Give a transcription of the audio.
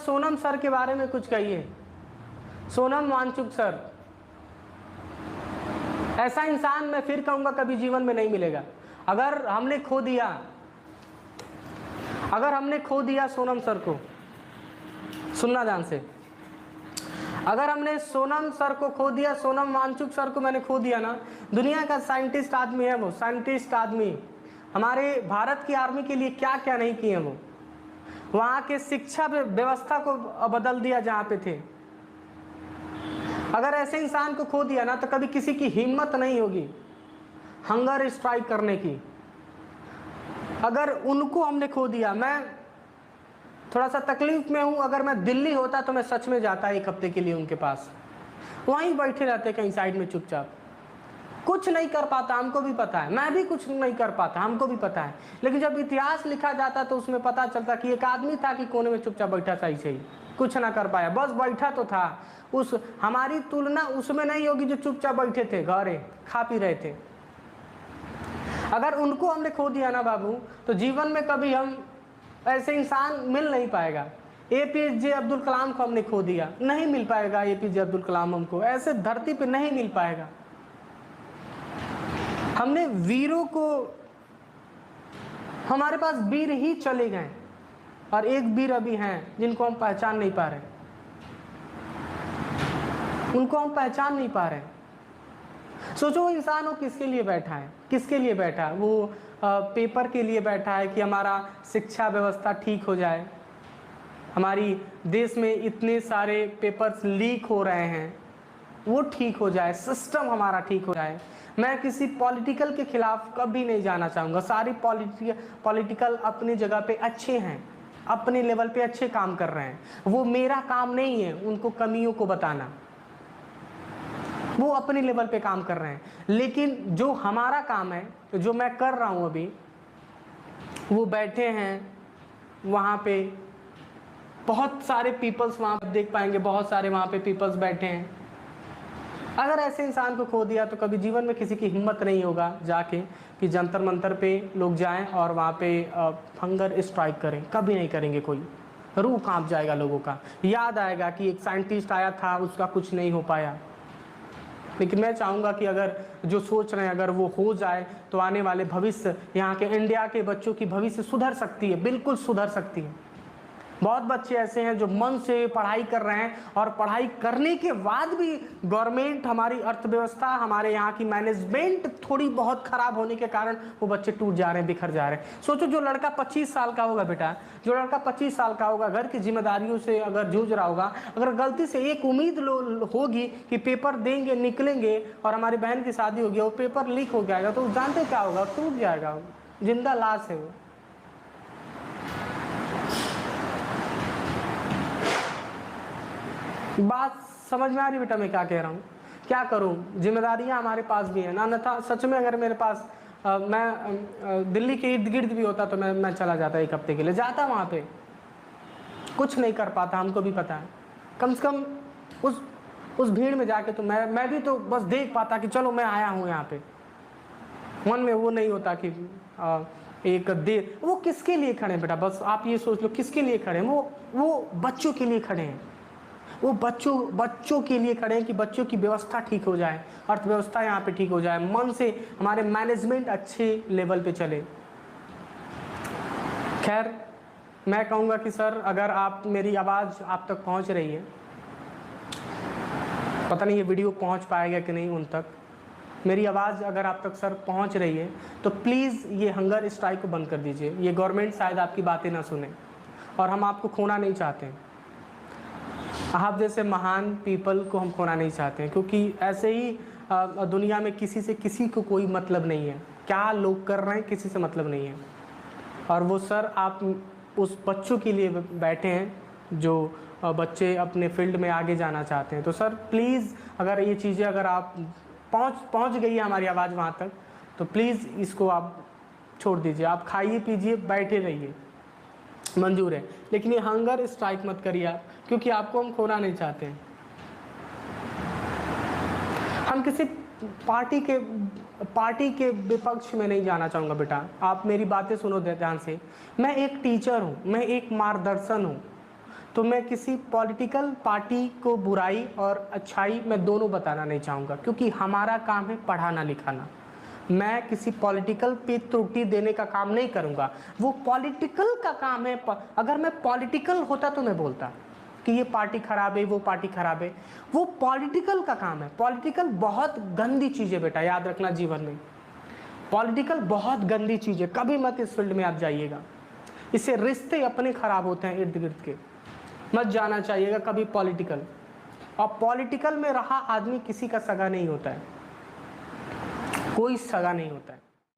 Sonam sir के बारे में कुछ कहिए। सोनम वांगचुक सर, ऐसा इंसान मैं फिर कहूंगा कभी जीवन में नहीं मिलेगा। अगर हमने खो दिया सोनम सर को, सुनना ध्यान से, अगर हमने सोनम सर को खो दिया, सोनम वांगचुक सर को मैंने खो दिया ना, दुनिया का साइंटिस्ट आदमी है वो, साइंटिस्ट आदमी, हमारे भारत की आर्मी के लिए क्या क्या नहीं किए वो, वहाँ के शिक्षा व्यवस्था को बदल दिया जहाँ पे थे। अगर ऐसे इंसान को खो दिया ना तो कभी किसी की हिम्मत नहीं होगी हंगर स्ट्राइक करने की। अगर उनको हमने खो दिया, मैं थोड़ा सा तकलीफ में हूँ, अगर मैं दिल्ली होता तो मैं सच में जाता 1 हफ्ते के लिए उनके पास, वहीं बैठे रहते कहीं साइड में चुपचाप। कुछ नहीं कर पाता, हमको भी पता है, मैं भी कुछ नहीं कर पाता, हमको भी पता है, लेकिन जब इतिहास लिखा जाता तो उसमें पता चलता कि एक आदमी था कि कोने में चुपचाप बैठा था, ऐसे ही कुछ ना कर पाया, बस बैठा तो था। उस हमारी तुलना उसमें नहीं होगी जो चुपचाप बैठे थे घरे खा पी रहे थे। अगर उनको हमने खो दिया ना बाबू, तो जीवन में कभी हम ऐसे इंसान मिल नहीं पाएगा। APJ अब्दुल कलाम को हमने खो दिया, नहीं मिल पाएगा APJ अब्दुल कलाम हमको, ऐसे धरती पे नहीं मिल पाएगा। हमने वीरों को, हमारे पास वीर ही चले गए और एक वीर अभी हैं जिनको हम पहचान नहीं पा रहे, उनको हम पहचान नहीं पा रहे। सोचो वो इंसान वो किसके लिए बैठा है, किसके लिए बैठा है? वो पेपर के लिए बैठा है कि हमारा शिक्षा व्यवस्था ठीक हो जाए, हमारी देश में इतने सारे पेपर्स लीक हो रहे हैं वो ठीक हो जाए, सिस्टम हमारा ठीक हो जाए। मैं किसी पॉलिटिकल के खिलाफ कभी नहीं जाना चाहूँगा, सारी पॉलिटिकल अपनी जगह पे अच्छे हैं, अपने लेवल पे अच्छे काम कर रहे हैं, वो मेरा काम नहीं है उनको कमियों को बताना, वो अपने लेवल पे काम कर रहे हैं। लेकिन जो हमारा काम है, जो मैं कर रहा हूँ अभी, वो बैठे हैं वहाँ पे, बहुत सारे पीपल्स वहाँ पे देख पाएंगे, बहुत सारे वहाँ पे पीपल्स बैठे हैं। अगर ऐसे इंसान को खो दिया तो कभी जीवन में किसी की हिम्मत नहीं होगा जाके कि जंतर मंतर पे लोग जाएं और वहाँ पे हंगर स्ट्राइक करें, कभी नहीं करेंगे। कोई रूह कांप जाएगा लोगों का, याद आएगा कि एक साइंटिस्ट आया था उसका कुछ नहीं हो पाया। लेकिन मैं चाहूँगा कि अगर जो सोच रहे हैं अगर वो हो जाए तो आने वाले भविष्य, यहाँ के इंडिया के बच्चों की भविष्य सुधर सकती है, बिल्कुल सुधर सकती है। बहुत बच्चे ऐसे हैं जो मन से पढ़ाई कर रहे हैं और पढ़ाई करने के बाद भी गवर्नमेंट, हमारी अर्थव्यवस्था, हमारे यहाँ की मैनेजमेंट थोड़ी बहुत खराब होने के कारण वो बच्चे टूट जा रहे हैं, बिखर जा रहे हैं। सोचो जो लड़का 25 साल का होगा बेटा, जो लड़का 25 साल का होगा, घर की जिम्मेदारियों से अगर जूझ रहा होगा, अगर गलती से एक उम्मीद होगी कि पेपर देंगे निकलेंगे और हमारी बहन की शादी होगी, वो पेपर लीक हो जाएगा, तो जानते क्या होगा? टूट जाएगा, जिंदा लाश है वो। बात समझ में आ रही बेटा मैं क्या कह रहा हूँ? क्या करूँ, जिम्मेदारियाँ हमारे पास भी हैं ना, अन्यथा सच में अगर मेरे पास मैं दिल्ली के इर्द गिर्द भी होता तो मैं चला जाता 1 हफ्ते के लिए, जाता वहाँ पे, कुछ नहीं कर पाता, हमको भी पता है। कम से कम उस भीड़ में जाके तो मैं भी तो बस देख पाता कि चलो मैं आया हूँ यहाँ पे। मन में वो नहीं होता कि एक देर, वो किसके लिए खड़े हैं बेटा, बस आप ये सोच लो किसके लिए खड़े हैं? वो बच्चों के लिए खड़े हैं, वो बच्चों के लिए खड़े हैं कि बच्चों की व्यवस्था ठीक हो जाए, अर्थव्यवस्था यहाँ पे ठीक हो जाए, मन से हमारे मैनेजमेंट अच्छे लेवल पे चले। खैर मैं कहूँगा कि सर अगर आप, मेरी आवाज़ आप तक पहुँच रही है, पता नहीं ये वीडियो पहुँच पाएगा कि नहीं उन तक, मेरी आवाज़ अगर आप तक सर पहुँच रही है तो प्लीज़ ये हंगर स्ट्राइक को बंद कर दीजिए। ये गवर्नमेंट शायद आपकी बातें ना सुने और हम आपको खोना नहीं चाहते, आप जैसे महान पीपल को हम खोना नहीं चाहते हैं, क्योंकि ऐसे ही दुनिया में किसी से किसी को कोई मतलब नहीं है, क्या लोग कर रहे हैं किसी से मतलब नहीं है। और वो सर आप उस बच्चों के लिए बैठे हैं जो बच्चे अपने फील्ड में आगे जाना चाहते हैं। तो सर प्लीज़ अगर ये चीज़ें अगर आप पहुँच गई है हमारी आवाज़ वहाँ तक, तो प्लीज़ इसको आप छोड़ दीजिए, आप खाइए पीजिए बैठे रहिए, मंजूर है, लेकिन ये हंगर स्ट्राइक मत करिए आप, क्योंकि आपको हम खोना नहीं चाहते हैं। हम किसी पार्टी के विपक्ष में नहीं जाना चाहूँगा बेटा, आप मेरी बातें सुनो ध्यान से। मैं एक टीचर हूँ, मैं एक मार्गदर्शन हूँ, तो मैं किसी पॉलिटिकल पार्टी को बुराई और अच्छाई मैं दोनों बताना नहीं चाहूँगा, क्योंकि हमारा काम है पढ़ाना लिखाना। मैं किसी पॉलिटिकल पे त्रुटि देने का काम नहीं करूँगा, वो पॉलिटिकल का काम है। अगर मैं पॉलिटिकल होता तो मैं बोलता कि ये पार्टी खराब है, वो पार्टी खराब है। वो पॉलिटिकल का काम है। पॉलिटिकल बहुत गंदी चीज़ है बेटा, याद रखना जीवन में। पॉलिटिकल बहुत गंदी चीज़ है, कभी मत इस फील्ड में आप जाइएगा। इससे रिश्ते अपने खराब होते हैं इर्द गिर्द के, मत जाना चाहिएगा कभी पॉलिटिकल। और पॉलिटिकल में रहा आदमी किसी का सगा नहीं होता है, कोई सगा नहीं होता है।